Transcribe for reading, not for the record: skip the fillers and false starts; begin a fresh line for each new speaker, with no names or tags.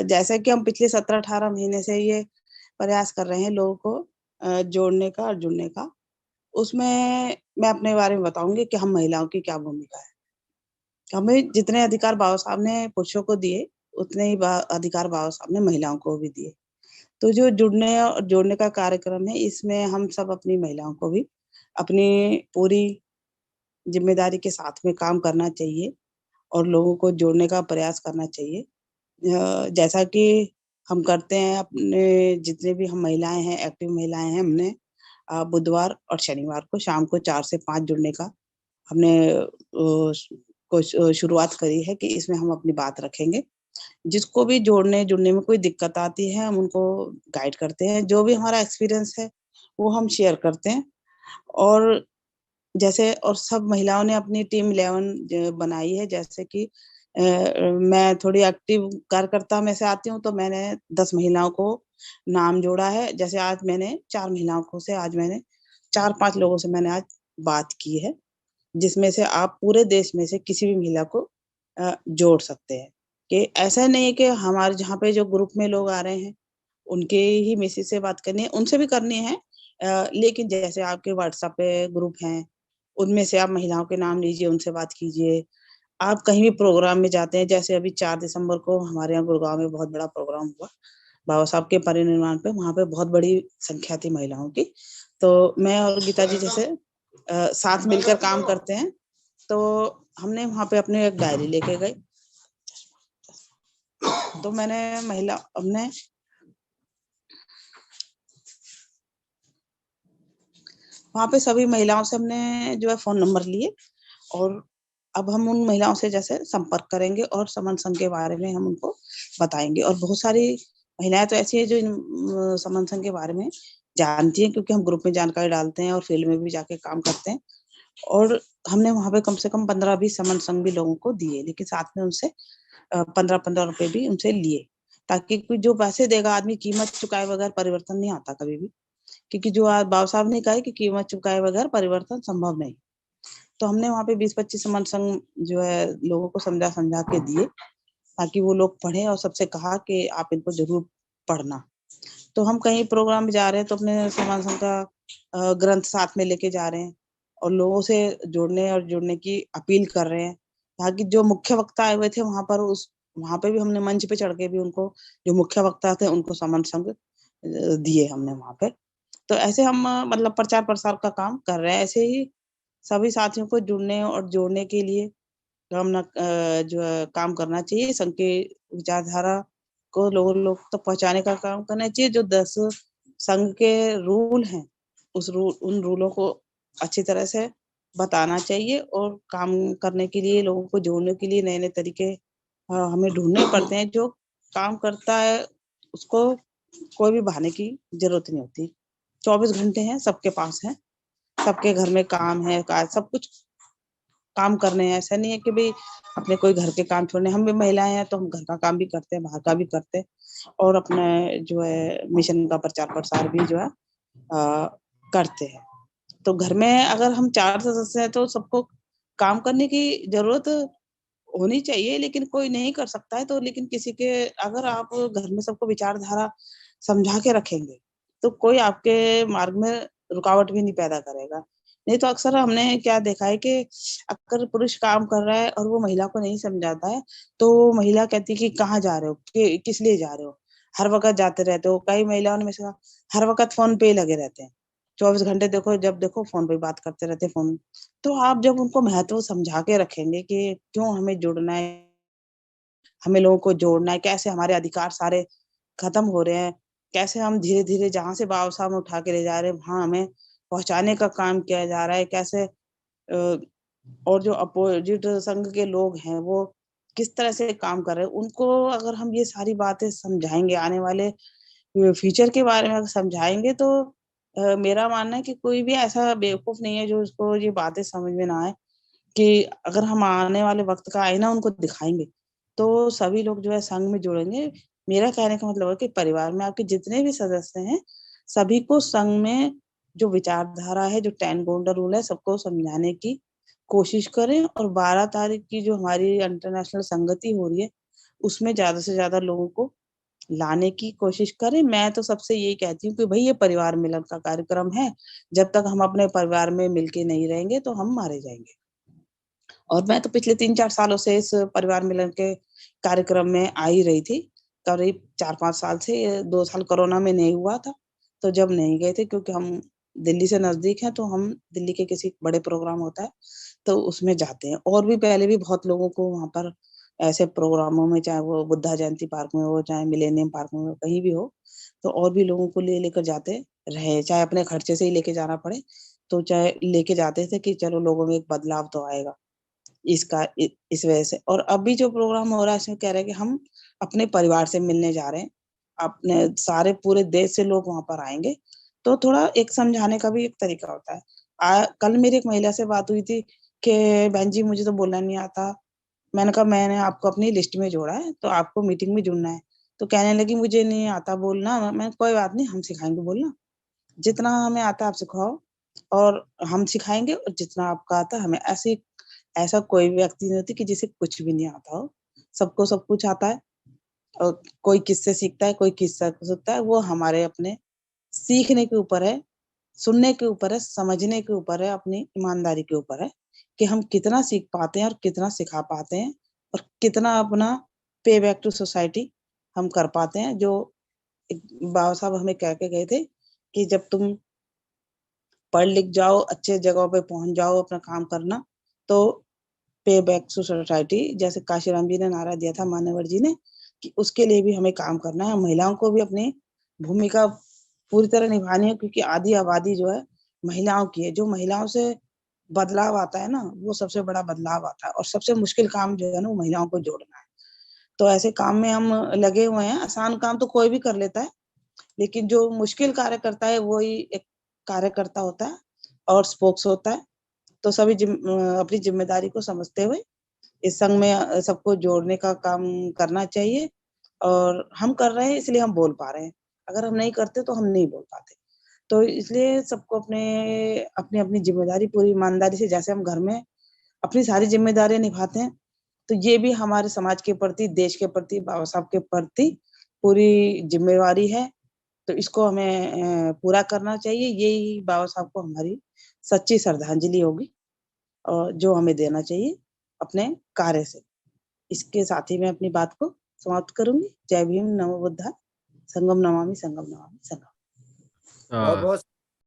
जैसा कि हम पिछले 17-18 महीने से ये प्रयास कर रहे हैं लोगों को जोड़ने का और जुड़ने का, उसमें मैं अपने बारे में बताऊँगी कि हम महिलाओं की क्या भूमिका है। हमें जितने अधिकार बाबा साहब ने पुरुषों को दिए, उतने ही अधिकार बाबा साहब ने महिलाओं को भी दिए। तो जो जुड़ने और जोड़ने का कार्यक्रम है, इसमें हम सब अपनी महिलाओं को भी अपनी पूरी ज़िम्मेदारी के साथ में काम करना चाहिए और लोगों को जोड़ने का प्रयास करना चाहिए। जैसा कि हम करते हैं अपने जितने भी हम महिलाएँ हैं, एक्टिव महिलाएँ हैं, हमने बुधवार और शनिवार को शाम को 4 से 5 जुड़ने का हमने शुरुआत करी है कि इसमें हम अपनी बात रखेंगे। जिसको भी जोड़ने-जुड़ने में कोई दिक्कत आती है, हम उनको गाइड करते हैं। जो भी हमारा एक्सपीरियंस है, वो हम शेयर करते हैं और जैसे और सब महिलाओं ने अपनी टीम 11 बनाई है जैसे कि मैं थोड़ी एक्टिव कार्यकर्ता में से आती हूँ, तो मैंने 10 महिलाओं को नाम जोड़ा है। जैसे आज मैंने 4 महिलाओं को से आज मैंने 4-5 लोगों से मैंने आज बात की है, जिसमें से आप पूरे देश में से किसी भी महिला को जोड़ सकते हैं। कि ऐसा नहीं है कि हमारे जहाँ पे जो ग्रुप में लोग आ रहे हैं, उनके ही मिसेज से बात करनी है, उनसे भी करनी है। लेकिन जैसे आपके व्हाट्सएप पे ग्रुप हैं, उनमें से आप महिलाओं के नाम लीजिए, उनसे बात कीजिए। आप कहीं भी प्रोग्राम में जाते हैं, जैसे अभी 4 दिसंबर को हमारे यहाँ गुड़गाँव में बहुत बड़ा प्रोग्राम हुआ, बाबा साहब के परिनिर्वाण पे, वहाँ पे बहुत बड़ी संख्या थी महिलाओं की। तो मैं और गीता जी जैसे साथ मिलकर काम करते हैं, तो हमने वहाँ पे अपनी एक डायरी लेके गए। तो मैंने हमने वहाँ पे सभी महिलाओं से हमने जो है फ़ोन नंबर लिए और अब हम उन महिलाओं से जैसे संपर्क करेंगे और समन संघ के बारे में हम उनको बताएँगे और बहुत सारी महिलाएँ तो ऐसी हैं जो समन संघ के बारे में जानती हैं क्योंकि हम ग्रुप में जानकारी डालते हैं और फील्ड में भी जाके काम करते हैं और हमने वहाँ पे कम से कम 15-20 समन संघ भी लोगों को दिए, लेकिन साथ में उनसे 15-15 रुपए भी उनसे लिए, ताकि कोई जो पैसे देगा आदमी कीमत चुकाए बगैर परिवर्तन नहीं आता कभी भी। क्योंकि जो बाबा साहब ने कहा है कि कीमत चुकाए बगैर परिवर्तन संभव नहीं। तो हमने वहाँ पे 20-25 समन संघ जो है लोगों को समझा-समझा के दिए, ताकि वो लोग पढ़ें और सबसे कहा कि आप इनको ज़रूर पढ़ना। तो हम कहीं प्रोग्राम में जा रहे हैं तो अपने समन संघ का ग्रंथ साथ में लेके जा रहे हैं और लोगों से जोड़ने और जुड़ने की अपील कर रहे हैं। ताकि जो मुख्य वक्ता आए हुए थे वहाँ पे भी हमने मंच पे चढ़ के भी उनको जो मुख्य वक्ता थे उनको समन संघ दिए हमने वहाँ पे। तो ऐसे हम मतलब प्रचार-प्रसार का काम कर रहे हैं। ऐसे ही सभी साथियों को जुड़ने और जोड़ने के लिए जो है काम करना चाहिए। संघ की विचारधारा को लोग तक पहुँचाने का काम करना चाहिए। जो 10 संघ के रूल हैं, उन रूलों को अच्छी तरह से बताना चाहिए और काम करने के लिए लोगों को जोड़ने के लिए नए-नए तरीके हमें ढूँढने पड़ते हैं। जो काम करता है उसको कोई भी बहाने की ज़रूरत नहीं होती। 24 घंटे हैं, सबके पास हैं। सबके घर में काम है, काज सब कुछ काम करने हैं। ऐसा नहीं है कि भई अपने कोई घर के काम छोड़ने हम भी महिलाएँ हैं, तो हम घर का काम भी करते हैं, बाहर का भी करते हैं और अपने जो है मिशन का प्रचार-प्रसार भी जो है करते हैं। तो घर में अगर हम 4 सदस्य हैं, तो सबको काम करने की ज़रूरत होनी चाहिए, लेकिन कोई नहीं कर सकता है, तो लेकिन किसी के अगर आप घर में सबको विचारधारा समझा के रखेंगे, तो कोई आपके मार्ग में रुकावट भी नहीं पैदा करेगा। नहीं तो अक्सर हमने क्या देखा है कि अगर पुरुष काम कर रहा है और वो महिला को नहीं समझाता है, तो महिला कहती है कि कहाँ जा रहे हो? किस लिए जा रहे हो? हर वक़्त जाते रहते हो। कई महिलाओं ने मुझसे कहा, हर वक़्त फ़ोन पे ही लगे रहते हैं। 24 घंटे देखो जब देखो फ़ोन पे बात करते रहते हैं फ़ोन। तो आप जब उनको महत्व समझा के रखेंगे कि क्यों हमें जुड़ना है, हमें लोगों को जोड़ना है, कैसे हमारे अधिकार सारे खत्म हो रहे हैं, कैसे हम धीरे-धीरे जहाँ से बाबा साहब उठा के ले जा रहे हैं, वहाँ हमें पहुँचाने का काम किया जा रहा है, कैसे और जो अपोज़िट संघ के लोग हैं, वो किस तरह से काम कर रहे हैं, उनको अगर हम ये सारी बातें समझाएँगे, आने वाले फ्यूचर के बारे में अगर समझाएँगे तो मेरा मानना है कि कोई भी ऐसा बेवकूफ़ नहीं है जो उसको ये बातें समझ में ना आए कि अगर हम आने वाले वक़्त का आईना उनको दिखाएँगे, तो सभी लोग जो है संघ में जुड़ेंगे। मेरा कहने का मतलब है कि परिवार में आपके जितने भी सदस्य हैं, सभी को संघ में जो विचारधारा है, जो 10 गोल्डन रूल है, सबको समझाने की कोशिश करें और 12 तारीख की जो हमारी इंटरनेशनल संगति हो रही है, उसमें ज़्यादा से ज़्यादा लोगों को लाने की कोशिश करें। मैं तो सबसे यही कहती हूँ कि भाई ये परिवार मिलन का कार्यक्रम है, जब तक हम अपने परिवार में मिलके नहीं रहेंगे तो हम मारे जाएंगे। और मैं तो पिछले 3-4 सालों से इस परिवार मिलन के कार्यक्रम में आ ही रही थी। करीब 4-5 साल से, 2 साल कोरोना में नहीं हुआ था, तो जब नहीं गए थे क्योंकि हम दिल्ली से नज़दीक हैं, तो हम दिल्ली के किसी बड़े प्रोग्राम होता है, तो उसमें जाते हैं। और भी पहले भी बहुत लोगों को वहाँ पर ऐसे प्रोग्रामों में, चाहे वो बुद्धा जयंती पार्क में हो, चाहे मिलेनियम पार्क में हो, कहीं भी हो, तो और भी लोगों को लेकर जाते रहे, चाहे अपने खर्चे से ही लेके जाना पड़े, तो चाहे लेके जाते थे कि चलो लोगों में एक बदलाव तो आएगा। इस वजह से। और अभी जो प्रोग्राम हो रहा है इसमें कह रहे हैं कि हम अपने परिवार से मिलने जा रहे हैं, अपने सारे पूरे देश से लोग वहां पर आएंगे, तो थोड़ा एक समझाने का भी एक तरीका होता है। कल मेरी एक महिला से बात हुई थी कि बहन जी मुझे तो बोलना नहीं आता। मैंने कहा मैंने आपको अपनी लिस्ट में जोड़ा है, तो आपको मीटिंग में जुड़ना है। तो कहने लगी मुझे नहीं आता बोलना। मैं कोई बात नहीं, हम सिखाएंगे बोलना, जितना हमें आता है आप सिखाओ, और हम सिखाएंगे, और जितना आपका आता है हमें। ऐसे ऐसा कोई भी व्यक्ति नहीं होती कि जिसे कुछ भी नहीं आता हो, सबको सब कुछ आता है। और कोई किससे सीखता है, कोई किससे सीखता है, वो हमारे अपने सीखने के ऊपर है, सुनने के ऊपर है, समझने के ऊपर है, अपनी ईमानदारी के ऊपर है कि हम कितना सीख पाते हैं और कितना सिखा पाते हैं, और कितना अपना पे बैक टू सोसाइटी हम कर पाते हैं। जो एक बाबा साहब हमें कह के गए थे कि जब तुम पढ़ लिख जाओ, अच्छे जगहों पे पहुंच जाओ, अपना काम करना, तो पे बैक टू सोसाइटी, जैसे काशीराम जी ने नारा दिया था, मान्यवर जी ने, कि उसके लिए भी हमें काम करना है। महिलाओं को भी अपनी भूमिका पूरी तरह निभानी है, क्योंकि आधी आबादी जो है महिलाओं की है। जो महिलाओं से बदलाव आता है ना, वो सबसे बड़ा बदलाव आता है, और सबसे मुश्किल काम जो है ना, वो महिलाओं को जोड़ना है। तो ऐसे काम में हम लगे हुए हैं। आसान काम तो कोई भी कर लेता है, लेकिन जो मुश्किल कार्य करता है वही एक कार्यकर्ता होता है और स्पोक्स होता है। तो सभी अपनी जिम्मेदारी को समझते हुए इस संघ में सबको जोड़ने का काम करना चाहिए। और हम कर रहे हैं इसलिए हम बोल पा रहे हैं। अगर हम नहीं करते तो हम नहीं बोल पाते। तो इसलिए सबको अपने अपनी अपनी जिम्मेदारी पूरी ईमानदारी से, जैसे हम घर में अपनी सारी जिम्मेदारियां निभाते हैं, तो ये भी हमारे समाज के प्रति, देश के प्रति, बाबा साहब के प्रति पूरी जिम्मेवारी है। तो इसको हमें पूरा करना चाहिए। यही बाबा साहब को हमारी सच्ची श्रद्धांजलि होगी, और जो हमें देना चाहिए अपने कार्य से। इसके साथ ही मैं अपनी बात को समाप्त करूंगी। जय भीम, नमो बुद्धाय, संगम नमामि, संगम नमामि, संगम।
बहुत बहुत